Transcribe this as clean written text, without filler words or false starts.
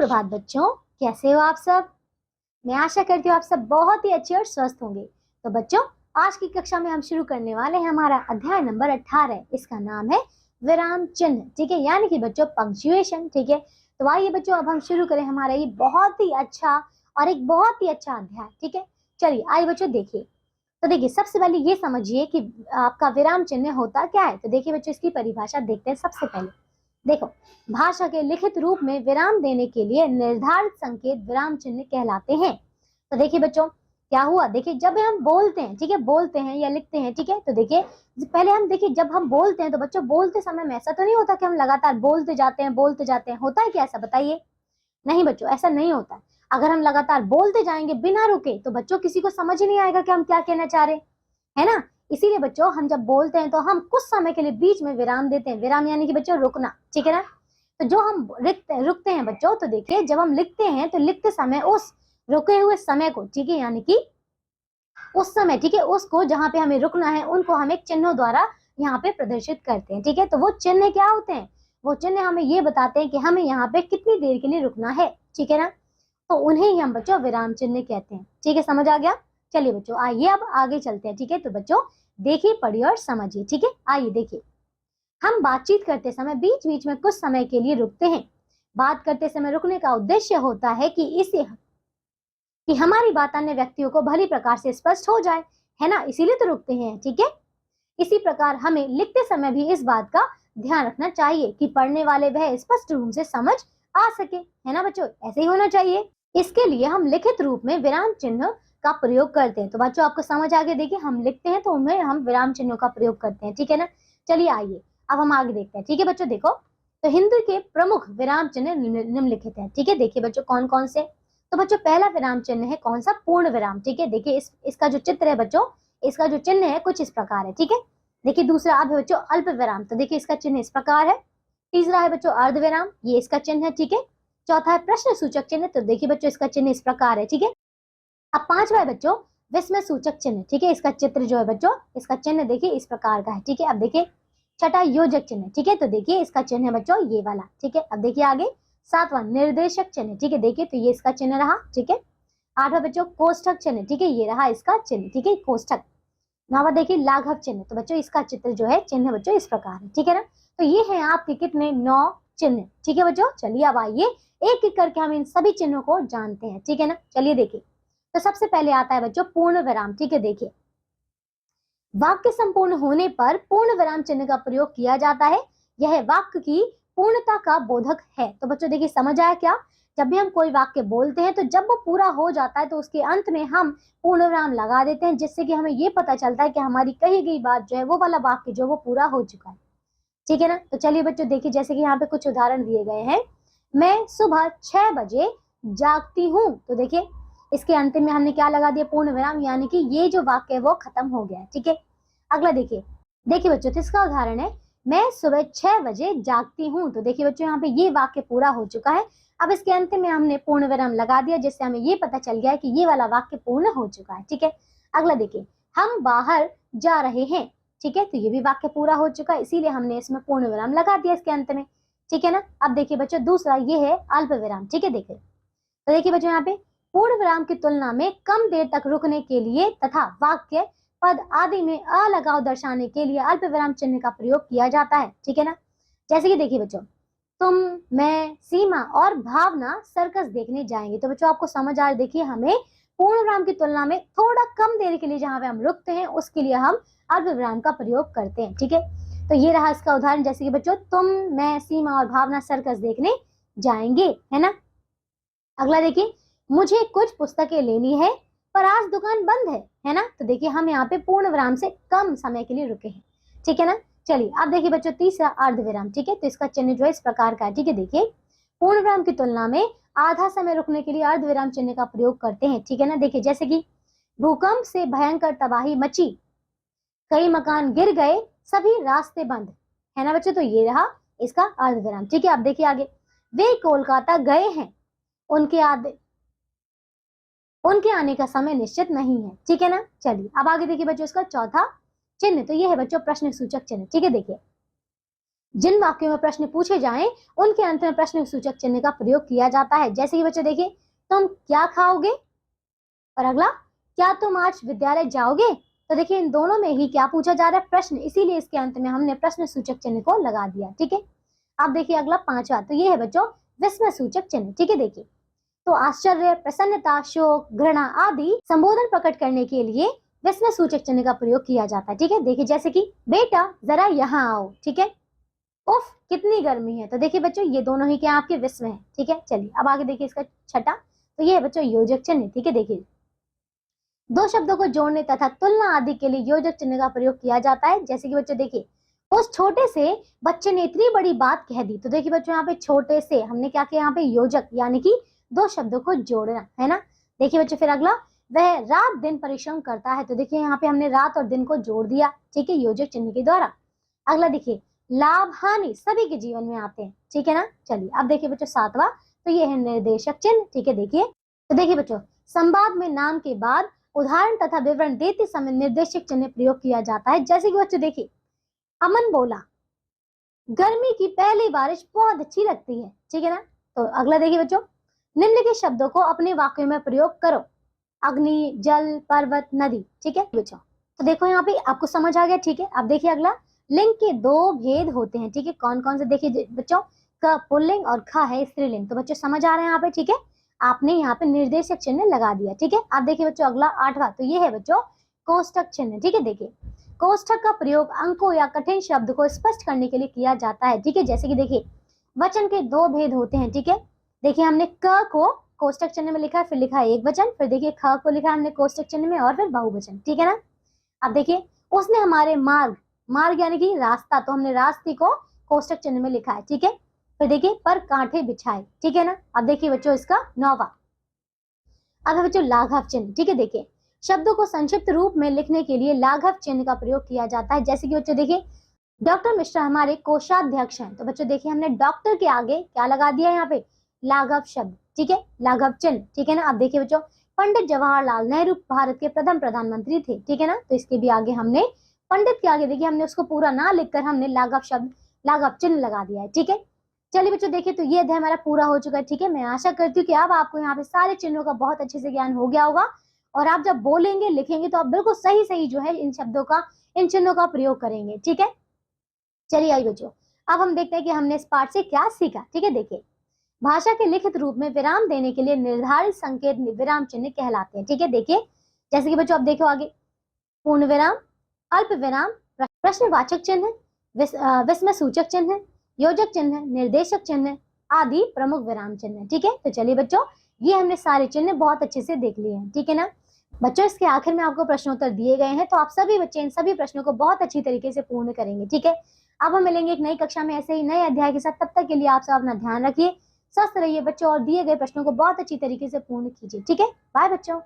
सुप्रभात बच्चों, कैसे हो आप सब। मैं आशा करती हूँ आप सब बहुत ही अच्छे और स्वस्थ होंगे। तो बच्चों, आज की कक्षा में हम शुरू करने वाले हैं हमारा अध्याय नंबर 18। इसका नाम है विराम चिन्ह। ठीक है, यानी कि बच्चों पंक्चुएशन। ठीक है, तो आइए बच्चों अब हम शुरू करें हमारा ये बहुत ही अच्छा और एक बहुत ही अच्छा अध्याय। ठीक है, चलिए आइए बच्चों देखिए। तो देखिए, सबसे पहले ये समझिए कि आपका विराम चिन्ह होता क्या है। तो देखिए बच्चों, इसकी परिभाषा देखते हैं। सबसे पहले देखो, भाषा के लिखित रूप में विराम देने के लिए निर्धारित संकेत विराम चिन्ह कहलाते हैं। तो देखिए बच्चों, क्या हुआ, देखिए जब हम बोलते हैं, ठीक है, बोलते हैं या लिखते हैं, ठीक है, तो देखिए पहले हम देखिए जब हम बोलते हैं तो बच्चों बोलते समय में ऐसा तो नहीं होता कि हम लगातार बोलते जाते हैं, होता है क्या ऐसा, बताइए। नहीं बच्चों, ऐसा नहीं होता। अगर हम लगातार बोलते जाएंगे बिना रुके तो बच्चों किसी को समझ ही नहीं आएगा कि हम क्या कहना चाह रहे हैं, है ना। इसीलिए बच्चों हम जब बोलते हैं तो हम कुछ समय के लिए बीच में विराम देते हैं। विराम यानी कि बच्चों रुकना, ठीक है ना। तो जो हम रुकते हैं बच्चों, तो देखिए जब हम लिखते हैं तो लिखते समय उस रुके हुए समय को, ठीक है, यानी कि उस समय, ठीक है, उसको जहां पे हमें रुकना है उनको हम एक चिन्हों द्वारा यहाँ पे प्रदर्शित करते हैं। ठीक है, तो वो चिन्ह क्या होते हैं, वो चिन्ह हमें ये बताते हैं कि हमें यहाँ पे कितनी देर के लिए रुकना है, ठीक है ना। तो उन्हें ही हम बच्चों विराम चिन्ह कहते हैं। ठीक है, समझ आ गया। चलिए बच्चों आइए अब आगे चलते हैं। ठीक है, तो बच्चों देखिए, पढ़िए और समझिए। ठीक है, आइए देखिए, हम बातचीत करते समय बीच बीच में कुछ समय के लिए रुकते हैं। बात करते समय रुकने का उद्देश्य होता है कि हमारी बात अन्य व्यक्तियों को भली प्रकार से स्पष्ट हो जाए, है ना, इसीलिए तो रुकते हैं। ठीक है, इसी प्रकार हमें लिखते समय भी इस बात का ध्यान रखना चाहिए कि पढ़ने वाले वह स्पष्ट रूप से समझ आ सके, है ना बच्चों, ऐसे ही होना चाहिए। इसके लिए हम लिखित रूप में विराम चिन्ह का प्रयोग करते हैं। तो बच्चों आपको समझ आ गया। देखिए हम लिखते हैं तो उनमें हम विराम चिन्हों का प्रयोग करते हैं, ठीक है ना। चलिए आइए अब हम आगे देखते हैं। ठीक है बच्चों, देखो तो हिंदी के प्रमुख विराम चिन्ह निम्नलिखित हैं। ठीक है, देखिए बच्चों कौन कौन से। तो बच्चों पहला विराम चिन्ह है कौन सा, पूर्ण विराम। ठीक है, देखिए इसका जो चित्र है बच्चों, इसका जो चिन्ह है कुछ इस प्रकार है। ठीक है, देखिए दूसरा अब है बच्चों अल्प विराम। तो देखिए इसका चिन्ह इस प्रकार है। तीसरा है बच्चों अर्ध विराम, ये इसका चिन्ह है। ठीक है, चौथा है प्रश्न सूचक चिन्ह। तो देखिए बच्चों इसका चिन्ह इस प्रकार है। ठीक है, अब पांचवा है बच्चों विस्मय सूचक चिन्ह। ठीक है, इसका चित्र जो है बच्चों, इसका चिन्ह देखिए इस प्रकार का है। ठीक है, अब देखिए छठा योजक चिन्ह। ठीक है, तो देखिए इसका चिन्ह है बच्चों ये वाला। ठीक है, अब देखिए आगे सातवां निर्देशक चिन्ह। ठीक है, देखिए तो ये इसका चिन्ह रहा। ठीक है, आठवां बच्चों कोष्ठक चिन्ह। ठीक है, ये रहा इसका चिन्ह। ठीक है, कोष्ठक। नौवां देखिए लाघव चिन्ह। तो बच्चों इसका चित्र जो है चिन्ह बच्चों इस प्रकार है। ठीक है ना, तो ये है आपके कितने 9 चिन्ह। ठीक है बच्चों, चलिए अब आइए एक एक करके हम इन सभी चिन्हों को जानते हैं। ठीक है ना, चलिए देखिए। तो सबसे पहले आता है बच्चों पूर्ण विराम। ठीक है, देखिए वाक्य संपूर्ण होने पर पूर्ण विराम चिन्ह का प्रयोग किया जाता है। यह वाक्य की पूर्णता का बोधक है। तो बच्चों देखिए समझ आया क्या, जब भी हम कोई वाक्य बोलते हैं तो जब वो पूरा हो जाता है तो उसके अंत में हम पूर्ण विराम लगा देते हैं, जिससे कि हमें ये पता चलता है कि हमारी कही गई बात जो है वो वाला वाक्य जो वो पूरा हो चुका है। ठीक है ना, तो चलिए बच्चों देखिए, जैसे कि यहाँ पे कुछ उदाहरण दिए गए हैं। मैं सुबह 6 बजे जागती हूँ। तो देखिए इसके अंतिम में हमने क्या लगा दिया, पूर्ण विराम, यानी कि ये जो वाक्य है वो खत्म हो गया है। ठीक है, अगला देखिए, देखिए बच्चों तो इसका उदाहरण है मैं सुबह 6 बजे जागती हूँ। तो देखिए बच्चों यहाँ पे ये वाक्य पूरा हो चुका है। अब इसके अंत में हमने पूर्ण विराम लगा दिया, जिससे हमें ये पता चल गया है कि ये वाला वाक्य पूर्ण हो चुका है। ठीक है, अगला देखिए हम बाहर जा रहे हैं। ठीक है, तो ये भी वाक्य पूरा हो चुका है, इसीलिए हमने इसमें पूर्ण विराम लगा दिया इसके अंत में। ठीक है ना, अब देखिए बच्चों दूसरा ये है अल्प विराम। ठीक है, देखिए तो देखिए बच्चों यहाँ पे पूर्ण विराम की तुलना में कम देर तक रुकने के लिए तथा वाक्य पद आदि में अलगाव दर्शाने के लिए अल्प विराम चिन्ह का प्रयोग किया जाता है। ठीक है ना, जैसे कि देखिए बच्चों तुम, मैं, सीमा और भावना सर्कस देखने जाएंगे। तो बच्चों आपको समझ आ रहा है, देखिए हमें पूर्ण विराम की तुलना में थोड़ा कम देर के लिए जहां पे हम रुकते हैं उसके लिए हम अल्प विराम का प्रयोग करते हैं। ठीक है, तो ये रहा इसका उदाहरण, जैसे कि बच्चों तुम, मैं, सीमा और भावना सर्कस देखने जाएंगे, है ना। अगला देखिए मुझे कुछ पुस्तकें लेनी है पर आज दुकान बंद है ना। तो देखिए हम यहाँ पे पूर्ण विराम से कम समय के लिए रुके हैं। ठीक है ना, चलिए अब देखिए बच्चों तीसरा अर्ध विराम। ठीक है, तो इसका चिन्ह जो है इस प्रकार का है। ठीक है, देखिए पूर्ण विराम की तुलना में आधा समय रुकने के लिए अर्ध विराम चिन्ह का प्रयोग करते हैं। ठीक है ना, देखिए जैसे कि भूकंप से भयंकर तबाही मची, कई मकान गिर गए, सभी रास्ते बंद, है ना बच्चों। तो ये रहा इसका अर्ध विराम। ठीक है, अब देखिए आगे वे कोलकाता गए हैं, उनके आने का समय निश्चित नहीं है। ठीक है ना, चलिए अब आगे देखिए बच्चों इसका चौथा चिन्ह। तो ये है बच्चों प्रश्न सूचक चिन्ह। ठीक है, देखिए जिन वाक्यों में प्रश्न पूछे जाएं उनके अंत में प्रश्न सूचक चिन्ह का प्रयोग किया जाता है। जैसे कि बच्चों देखिए, तुम क्या खाओगे, और अगला, क्या तुम आज विद्यालय जाओगे। तो देखिए इन दोनों में ही क्या पूछा जा रहा है, प्रश्न, इसीलिए इसके अंत में हमने प्रश्न सूचक चिन्ह को लगा दिया। ठीक है, अब देखिए अगला 5वां, तो ये है बच्चों विस्मय सूचक चिन्ह। ठीक है, देखिए तो आश्चर्य, प्रसन्नता, शोक, घृणा आदि संबोधन प्रकट करने के लिए विस्मय सूचक चिन्ह का प्रयोग किया जाता है। ठीक है, देखिए जैसे कि बेटा जरा यहाँ आओ। ठीक है, उफ कितनी गर्मी है। तो देखिए बच्चों ये दोनों ही क्या आपके विस्मय है। ठीक है, चलिए अब आगे देखिए इसका 6वां, तो ये है बच्चों योजक चिन्ह। ठीक है, देखिए दो शब्दों को जोड़ने तथा तुलना आदि के लिए योजक चिन्ह का प्रयोग किया जाता है। जैसे कि बच्चों देखिए, उस छोटे से बच्चे ने इतनी बड़ी बात कह दी। तो देखिए बच्चों यहाँ पे छोटे से हमने क्या किया, यहाँ पे योजक यानी कि दो शब्दों को जोड़ना है ना। देखिए बच्चों फिर अगला, वह रात दिन परिश्रम करता है। तो देखिए यहाँ पे हमने रात और दिन को जोड़ दिया। ठीक है, योजक चिन्ह के द्वारा। अगला देखिए, लाभ हानि सभी के जीवन में आते हैं। ठीक है ना, चलिए अब देखिए बच्चों 7वां, तो ये है निर्देशक चिन्ह। ठीक है, देखिए तो देखिए बच्चों संवाद में नाम के बाद उदाहरण तथा विवरण देते समय निर्देशक चिन्ह प्रयोग किया जाता है। जैसे कि बच्चों देखिए, अमन बोला गर्मी की पहली बारिश बहुत अच्छी लगती है। ठीक है ना, तो अगला देखिए बच्चों, निम्न के शब्दों को अपने वाक्यों में प्रयोग करो, अग्नि, जल, पर्वत, नदी। ठीक है बच्चों, तो देखो यहाँ पे आपको समझ आ गया। ठीक है, अब देखिए अगला, लिंग के दो भेद होते हैं। ठीक है, कौन कौन से, देखिए बच्चों क पुल्लिंग और ख है स्त्रीलिंग। तो बच्चों समझ आ रहे हैं यहाँ पे। ठीक है, आपने यहाँ पे निर्देशक चिन्ह लगा दिया। ठीक है, आप देखिए बच्चों अगला 8वां, तो ये है बच्चों कोष्टक चिन्ह। ठीक है, देखिए कोष्टक का प्रयोग अंकों या कठिन शब्द को स्पष्ट करने के लिए किया जाता है। ठीक है, जैसे कि देखिए वचन के दो भेद होते हैं। ठीक है, देखिए हमने क को कोष्टक चिन्ह में लिखा है, फिर लिखा है एक वचन, फिर देखिए ख को लिखा है हमने कोष्टक चिन्ह में, और फिर बहुवचन। ठीक है ना, अब देखिए उसने हमारे मार्ग, मार्ग यानी कि रास्ता, तो हमने रास्ते को कोष्टक चिन्ह में लिखा है। ठीक है, फिर देखिए पर कांटे बिछाए। ठीक है ना, अब देखिए बच्चों इसका 9वां, अब है बच्चों लाघव चिन्ह। ठीक है, देखिए शब्दों को संक्षिप्त रूप में लिखने के लिए लाघव चिन्ह का प्रयोग किया जाता है। जैसे कि बच्चों देखिए, डॉक्टर मिश्रा हमारे कोषाध्यक्ष हैं। तो बच्चों देखिए हमने डॉक्टर के आगे क्या लगा दिया यहाँ पे, लाघव शब्द। ठीक है, लाघव चिन्ह। ठीक है ना, अब देखिए बच्चों पंडित जवाहरलाल नेहरू भारत के प्रथम प्रधानमंत्री थे। ठीक है ना, तो इसके भी आगे हमने पंडित के आगे देखिए हमने उसको पूरा ना लिखकर हमने लाघव शब्द, लाघव चिन्ह लगा दिया है। ठीक है, चलिए बच्चों देखिए तो ये अध्याय हमारा पूरा हो चुका है। ठीक है, मैं आशा करती हूँ कि अब आपको यहाँ पे सारे चिन्हों का बहुत अच्छे से ज्ञान हो गया होगा, और आप जब बोलेंगे लिखेंगे तो आप बिल्कुल सही सही जो है इन शब्दों का, इन चिन्हों का प्रयोग करेंगे। ठीक है, चलिए आइए बच्चों अब हम देखते हैं कि हमने इस पाठ से क्या सीखा। ठीक है, देखिए भाषा के लिखित रूप में विराम देने के लिए निर्धारित संकेत विराम चिन्ह कहलाते हैं। ठीक है, देखिए जैसे कि बच्चों आप देखो आगे, पूर्ण विराम, अल्प विराम, प्रश्नवाचक चिन्ह, विस्मय सूचक चिन्ह, योजक चिन्ह, निर्देशक चिन्ह आदि प्रमुख विराम चिन्ह। ठीक है, तो चलिए बच्चों ये हमने सारे चिन्ह बहुत अच्छे से देख लिए हैं। ठीक है ना बच्चों, इसके आखिर में आपको प्रश्नोत्तर दिए गए हैं, तो आप सभी बच्चे इन सभी प्रश्नों को बहुत अच्छी तरीके से पूर्ण करेंगे। ठीक है, अब हम मिलेंगे एक नई कक्षा में ऐसे ही नए अध्याय के साथ। तब तक के लिए आप सब अपना ध्यान रखिए, स्वस्थ रहिए बच्चों, और दिए गए प्रश्नों को बहुत अच्छी तरीके से पूर्ण कीजिए। ठीक है, बाय बच्चों।